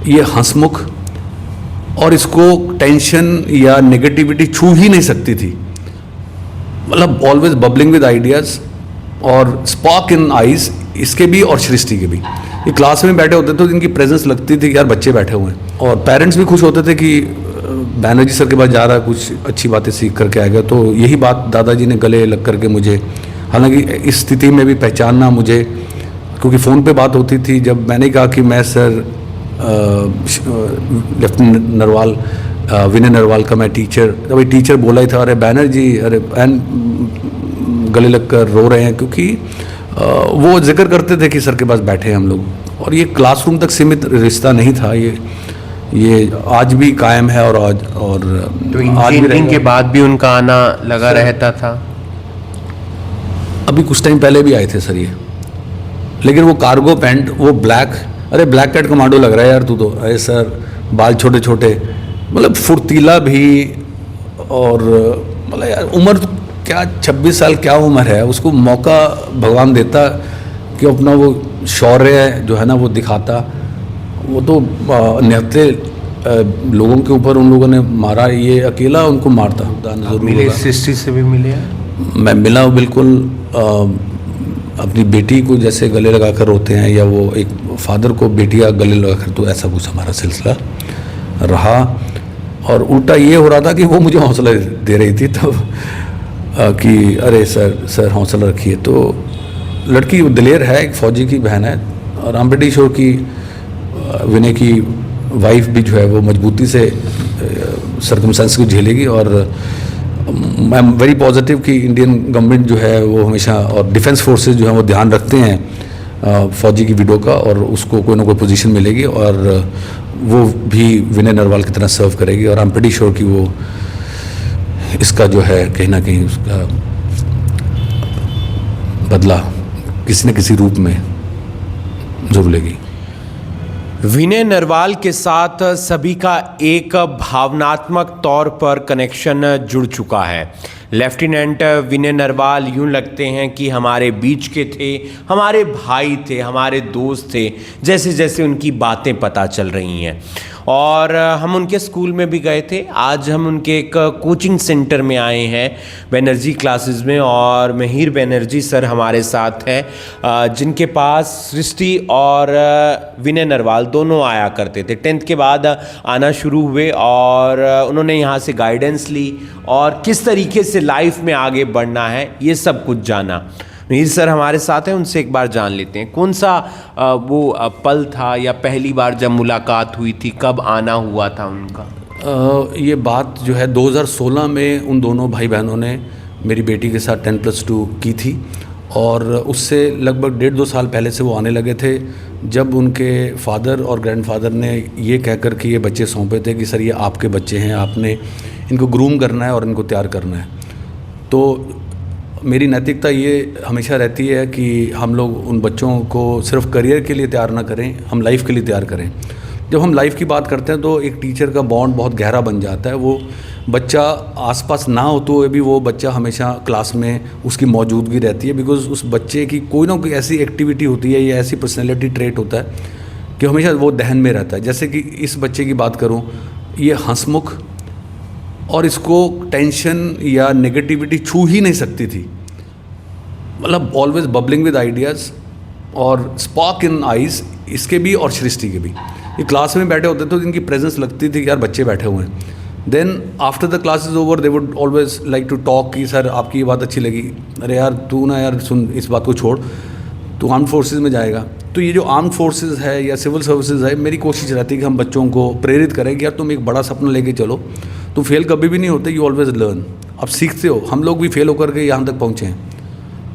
ये हंसमुख और इसको टेंशन या नेगेटिविटी छू ही नहीं सकती थी। मतलब ऑलवेज बबलिंग विद आइडियाज़ और स्पार्क इन आइज, इसके भी और सृष्टि के भी। ये क्लास में बैठे होते तो इनकी प्रेजेंस लगती थी कि यार बच्चे बैठे हुए हैं, और पेरेंट्स भी खुश होते थे कि बैनर्जी सर के पास जा रहा है, कुछ अच्छी बातें सीख करके आएगा। तो यही बात दादाजी ने गले लग करके मुझे, हालांकि इस स्थिति में भी पहचानना मुझे, क्योंकि फ़ोन पे बात होती थी, जब मैंने कहा कि मैं सर लेफ्टिनेंट नरवाल, विनय नरवाल का मैं टीचर, तभी टीचर बोला ही था अरे बैनर्जी, अरे एन गले लग कर रो रहे हैं, क्योंकि वो जिक्र करते थे कि सर के पास बैठे हैं हम लोग। और ये क्लासरूम तक सीमित रिश्ता नहीं था, ये आज भी कायम है और आज तो इंजीनियरिंग के बाद भी उनका आना लगा रहता था। अभी कुछ टाइम पहले भी आए थे सर ये, लेकिन वो कार्गो पैंट, वो ब्लैक, अरे ब्लैक कैट कमांडो लग रहा है यार तू तो, अरे सर बाल छोटे छोटे, मतलब फुर्तीला भी, और मतलब यार उम्र क्या 26 साल क्या उम्र है, उसको मौका भगवान देता कि अपना वो शौर्य जो है ना वो दिखाता। वो तो निहत्ते लोगों के ऊपर उन लोगों ने मारा, ये अकेला उनको मारता। मिले, सृष्टि से भी मिले? मैं मिला बिल्कुल, अपनी बेटी को जैसे गले लगा कर रोते हैं, या वो एक फादर को बेटियाँ गले लगा कर, तो ऐसा कुछ हमारा सिलसिला रहा। और उल्टा ये हो रहा था कि वो मुझे हौसला दे रही थी तब, कि अरे सर हौसला रखिए। तो लड़की दिलेर है, एक फ़ौजी की बहन है, और आई एम प्रीटी श्योर कि विनय की वाइफ भी जो है वो मजबूती से सर्कमस्टेंस को झेलेगी। और आई एम वेरी पॉजिटिव कि इंडियन गवर्नमेंट जो है वो हमेशा, और डिफेंस फोर्सेस जो है वो ध्यान रखते हैं फ़ौजी की विडो का, और उसको कोई ना कोई पोजीशन मिलेगी, और वो भी विनय नरवाल की तरह सर्व करेगी। और आई एम प्रीटी श्योर कि वो इसका जो है कहीं ना कहीं उसका बदला किसी न किसी रूप में जरूर लेगी। विनय नरवाल के साथ सभी का एक भावनात्मक तौर पर कनेक्शन जुड़ चुका है। लेफ्टिनेंट विनय नरवाल यूं लगते हैं कि हमारे बीच के थे, हमारे भाई थे, हमारे दोस्त थे, जैसे जैसे उनकी बातें पता चल रही हैं। और हम उनके स्कूल में भी गए थे। आज हम उनके एक कोचिंग सेंटर में आए हैं बैनर्जी क्लासेस में, और महिर बैनर्जी सर हमारे साथ हैं, जिनके पास सृष्टि और विनय नरवाल दोनों आया करते थे। 10th के बाद आना शुरू हुए, और उन्होंने यहाँ से गाइडेंस ली और किस तरीके से लाइफ में आगे बढ़ना है ये सब कुछ जाना। महिर सर हमारे साथ हैं, उनसे एक बार जान लेते हैं कौन सा वो पल था, या पहली बार जब मुलाकात हुई थी, कब आना हुआ था उनका? ये बात जो है 2016 में उन दोनों भाई बहनों ने मेरी बेटी के साथ 10+2 की थी, और उससे लगभग 1.5-2 साल पहले से वो आने लगे थे, जब उनके फादर और ग्रैंडफादर ने ये कहकर कि ये बच्चे सौंपे थे कि सर ये आपके बच्चे हैं, आपने इनको ग्रूम करना है और इनको तैयार करना है। तो मेरी नैतिकता ये हमेशा रहती है कि हम लोग उन बच्चों को सिर्फ करियर के लिए तैयार ना करें, हम लाइफ के लिए तैयार करें। जब हम लाइफ की बात करते हैं तो एक टीचर का बॉन्ड बहुत गहरा बन जाता है। वो बच्चा आसपास ना हो तो भी वो बच्चा हमेशा क्लास में उसकी मौजूदगी रहती है, बिकॉज़ उस बच्चे की कोई ना कोई ऐसी एक्टिविटी होती है या ऐसी पर्सनैलिटी ट्रेट होता है कि हमेशा वो दहन में रहता है। जैसे कि इस बच्चे की बात करूँ, ये हंसमुख और इसको टेंशन या नेगेटिविटी छू ही नहीं सकती थी। मतलब ऑलवेज बबलिंग विद आइडियाज़ और स्पार्क इन आइज, इसके भी और सृष्टि के भी। ये क्लास में बैठे होते तो इनकी प्रेजेंस लगती थी कि यार बच्चे बैठे हुए हैं। Then after the class is over they would always like to talk कि सर आपकी ये बात अच्छी लगी, अरे यार तू ना यार सुन, इस बात को छोड़, तू आर्म्ड फोर्सेज में जाएगा। तो ये जो आर्म्ड फोर्सेज है या सिविल सर्विसेज है, मेरी कोशिश रहती है कि हम बच्चों को प्रेरित करें कि यार तुम एक बड़ा सपना लेके चलो, तुम फेल कभी भी नहीं होते, यू ऑलवेज लर्न। अब सीखते हो, हम लोग भी फेल होकर के यहाँ तक पहुँचे हैं,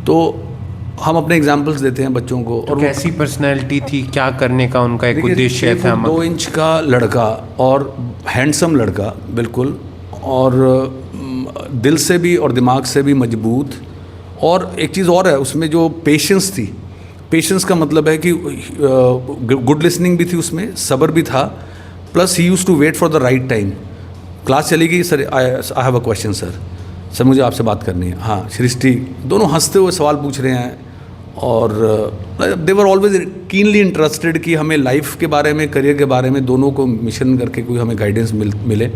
तो हम अपने एग्जाम्पल्स देते हैं बच्चों को। और कैसी पर्सनैलिटी थी, क्या करने का उनका एक उद्देश्य था? 2 इंच का लड़का और हैंडसम लड़का बिल्कुल, और दिल से भी और दिमाग से भी मजबूत। और एक चीज़ और है उसमें, जो पेशेंस थी, पेशेंस का मतलब है कि गुड लिसनिंग भी थी उसमें, सब्र भी था, plus he used to wait for the right time. Class चलेगी, sir I have a question sir मुझे आपसे बात करनी है। हाँ सृष्टि, दोनों हंसते हुए सवाल पूछ रहे हैं, और दे वर ऑलवेज कीनली इंटरेस्टेड कि हमें लाइफ के बारे में, करियर के बारे में, दोनों को मिशन करके कोई हमें गाइडेंस मिले,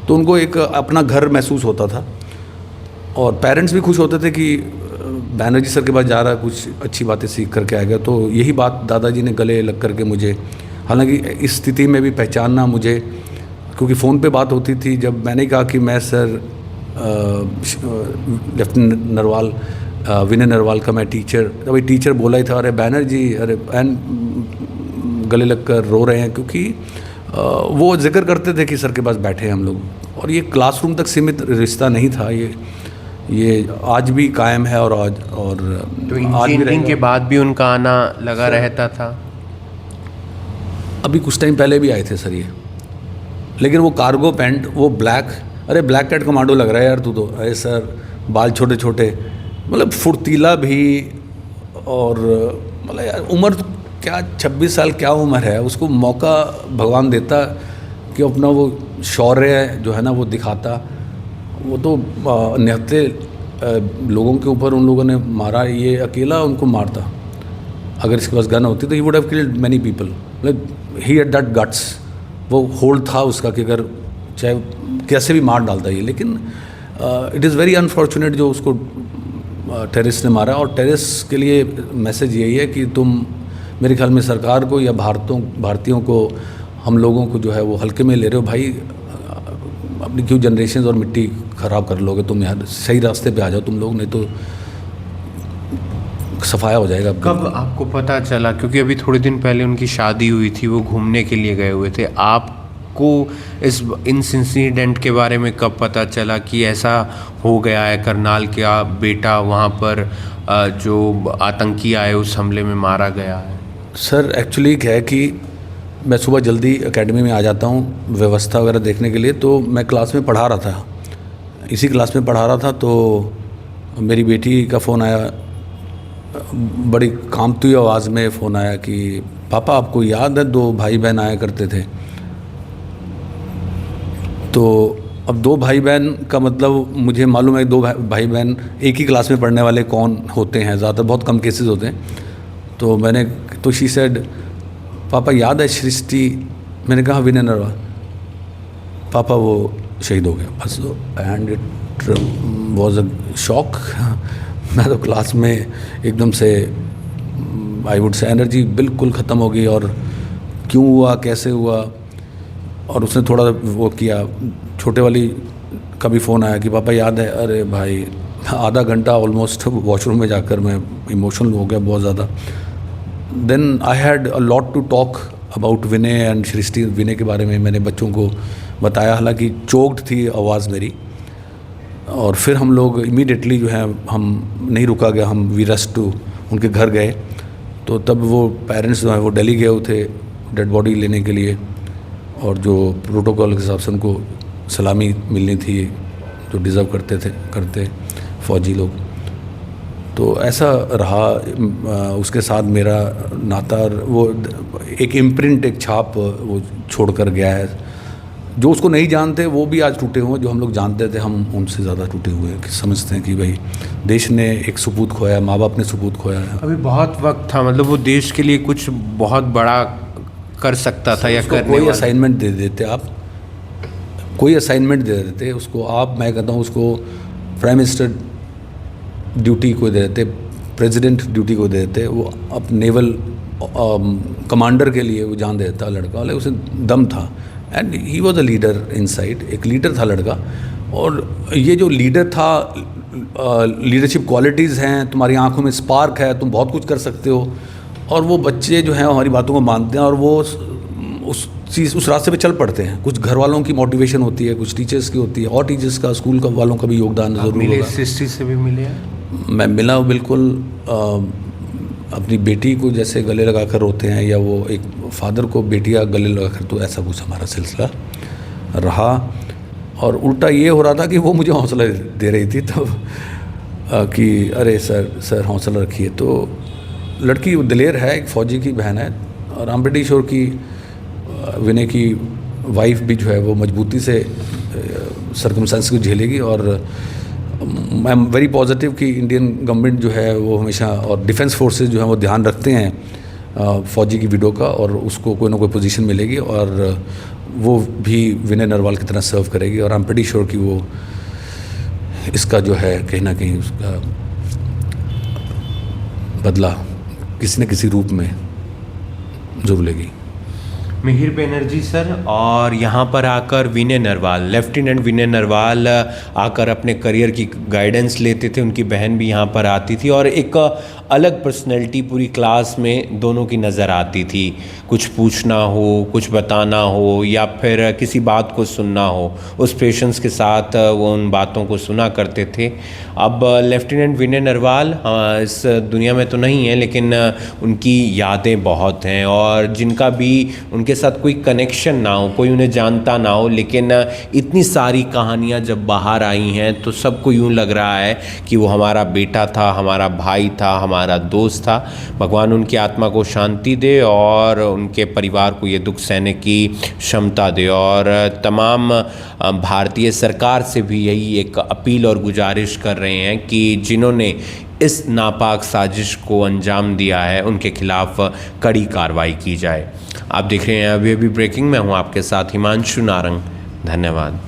तो उनको एक अपना घर महसूस होता था। और पेरेंट्स भी खुश होते थे कि बैनर्जी सर के पास जा रहा है, कुछ अच्छी बातें सीख करके आएगा। तो यही बात दादाजी ने गले लग करके मुझे, हालांकि इस स्थिति में भी पहचानना मुझे, क्योंकि फ़ोन पे बात होती थी, जब मैंने कहा कि मैं सर लेफ्टिनेंट नरवाल, विनय नरवाल का मैं टीचर, तो भाई टीचर बोला ही था, अरे बैनर्जी, अरे बैन, गले लग कर रो रहे हैं, क्योंकि वो जिक्र करते थे कि सर के पास बैठे हैं हम लोग। और ये क्लासरूम तक सीमित रिश्ता नहीं था, ये आज भी कायम है। और आज तो इंजीनियरिंग के बाद भी उनका आना लगा रहता था? अभी कुछ टाइम पहले भी आए थे सर ये, लेकिन वो कार्गो पैंट, वो ब्लैक, अरे ब्लैक कैट कमांडो लग रहा है यार तू तो, अरे सर बाल छोटे छोटे, मतलब फुर्तीला भी। और मतलब यार उम्र तो क्या, 26 साल क्या उम्र है, उसको मौका भगवान देता कि अपना वो शौर्य जो है ना वो दिखाता। वो तो निहत्ते लोगों के ऊपर उन लोगों ने मारा, ये अकेला उनको मारता। अगर इसके पास गन होती तो he would have killed many people. मतलब ही हैड दैट गट्स, वो होल्ड था उसका कि अगर चाहे कैसे भी मार डालता ये। लेकिन इट इज़ वेरी अनफॉर्चुनेट जो उसको टेररिस्ट ने मारा। और टेररिस्ट के लिए मैसेज यही है कि तुम मेरे ख्याल में सरकार को या भारतीयों को, हम लोगों को जो है वो हल्के में ले रहे हो भाई। अपनी क्यों जनरेशन और मिट्टी ख़राब कर लोगे तुम, यार सही रास्ते पे आ जाओ तुम लोग, नहीं तो सफाया हो जाएगा। कब आपको पता चला, क्योंकि अभी थोड़े दिन पहले उनकी शादी हुई थी, वो घूमने के लिए गए हुए थे, आपको इस इंसिडेंट के बारे में कब पता चला कि ऐसा हो गया है, करनाल का बेटा वहाँ पर जो आतंकी आए उस हमले में मारा गया है? सर एक्चुअली क्या है कि मैं सुबह जल्दी एकेडमी में आ जाता हूँ व्यवस्था वगैरह देखने के लिए। तो मैं क्लास में पढ़ा रहा था, इसी क्लास में पढ़ा रहा था, तो मेरी बेटी का फ़ोन आया, बड़ी कांपती हुई आवाज़ में फ़ोन आया कि पापा आपको याद है 2 भाई बहन आया करते थे। तो अब 2 भाई बहन का मतलब मुझे मालूम है 2 भाई बहन एक ही क्लास में पढ़ने वाले कौन होते हैं, ज़्यादातर बहुत कम केसेस होते हैं। तो मैंने, तो शी सेड पापा याद है सृष्टि? मैंने कहा विनय नरवाल। पापा वो शहीद हो गया बस। And it was a shock. मैं तो क्लास में एकदम से, आई वुड से एनर्जी बिल्कुल ख़त्म हो गई। और क्यों हुआ, कैसे हुआ? और उसने थोड़ा वो किया, छोटे वाली का भी फ़ोन आया कि पापा याद है? अरे भाई आधा घंटा ऑलमोस्ट वॉशरूम में जाकर मैं इमोशनल हो गया बहुत ज़्यादा। Then I had a lot to talk about Vinay and Srishti. Vinay के बारे में मैंने बच्चों को बताया, हालांकि चोक्ड थी आवाज़ मेरी। और फिर हम लोग इमीडिएटली जो है, हम नहीं रुका गया, हम वी रश टू उनके घर गए। तो तब वो पेरेंट्स जो हैं वो दिल्ली गए हुए थे डेड बॉडी लेने के लिए, और जो प्रोटोकॉल के हिसाब से उनको सलामी मिलनी थी जो डिज़र्व करते फ़ौजी लोग। तो ऐसा रहा उसके साथ मेरा नाता। वो एक इम्प्रिंट, एक छाप वो छोड़ कर गया है। जो उसको नहीं जानते वो भी आज टूटे हुए हैं, जो हम लोग जानते थे हम उनसे ज़्यादा टूटे हुए हैं, कि समझते हैं कि भाई देश ने एक सपूत खोया है, माँ बाप ने सपूत खोया है। अभी बहुत वक्त था, मतलब वो देश के लिए कुछ बहुत बड़ा कर सकता था या करने कोई असाइनमेंट दे देते आप, कोई असाइनमेंट दे देते उसको आप, मैं कहता हूँ उसको प्राइम मिनिस्टर ड्यूटी को दे देते, प्रेसिडेंट ड्यूटी को दे देते। वो अब नेवल कमांडर के लिए वो जान दे देता लड़का, वाले उसे दम था। And he was a leader inside, एक लीडर था लड़का। और ये जो लीडर था, लीडरशिप क्वालिटीज़ हैं, तुम्हारी आंखों में स्पार्क है, तुम बहुत कुछ कर सकते हो। और वो बच्चे जो हैं हमारी बातों को मानते हैं, और वो उस रास्ते पे चल पड़ते हैं। कुछ घर वालों की मोटिवेशन होती है, कुछ टीचर्स की होती है, और टीचर्स का, स्कूल का वालों का भी योगदान ज़रूर होगा। सृष्टि से भी मिले? मैं मिला हूँ बिल्कुल। अपनी बेटी को जैसे गले लगा कर रोते हैं, या वो एक फादर को बेटियाँ गले लगा कर, तो ऐसा कुछ हमारा सिलसिला रहा। और उल्टा ये हो रहा था कि वो मुझे हौसला दे रही थी तब, कि अरे सर हौसला रखिए। तो लड़की दिलेर है, एक फ़ौजी की बहन है, और आई एम प्रीटी श्योर कि विनय की वाइफ भी जो है वो मजबूती से सर्कमस्टेंस को झेलेगी। और आई एम वेरी पॉजिटिव कि इंडियन गवर्नमेंट जो है वो हमेशा और डिफेंस फोर्सेस जो है वो ध्यान रखते हैं फौजी की विडो का, और उसको कोई ना कोई पोजीशन मिलेगी और वो भी विनय नरवाल की तरह सर्व करेगी। और आई एम प्रीटी श्योर कि वो इसका जो है कहीं ना कहीं उसका बदला किसी न किसी रूप में जरूर लेगी। मिहिर बनर्जी सर, और यहाँ पर आकर विनय नरवाल, लेफ्टिनेंट विनय नरवाल आकर अपने करियर की गाइडेंस लेते थे। उनकी बहन भी यहाँ पर आती थी और एक अलग पर्सनैलिटी पूरी क्लास में दोनों की नज़र आती थी। कुछ पूछना हो, कुछ बताना हो या फिर किसी बात को सुनना हो, उस पेशेंस के साथ वो उन बातों को सुना करते थे। अब लेफ्टिनेंट विनय नरवाल इस दुनिया में तो नहीं है, लेकिन उनकी यादें बहुत हैं, और जिनका भी उनके साथ कोई कनेक्शन ना हो, कोई उन्हें जानता ना हो, लेकिन इतनी सारी कहानियाँ जब बाहर आई हैं तो सबको यूँ लग रहा है कि वो हमारा बेटा था, हमारा भाई था, हमारा दोस्त था। भगवान उनकी आत्मा को शांति दे और उनके परिवार को ये दुख सहने की क्षमता दे। और तमाम भारतीय सरकार से भी यही एक अपील और गुजारिश कर रहे हैं कि जिन्होंने इस नापाक साजिश को अंजाम दिया है उनके खिलाफ कड़ी कार्रवाई की जाए। आप देख रहे हैं अभी ब्रेकिंग में हूँ आपके साथ हिमांशु नारंग। धन्यवाद।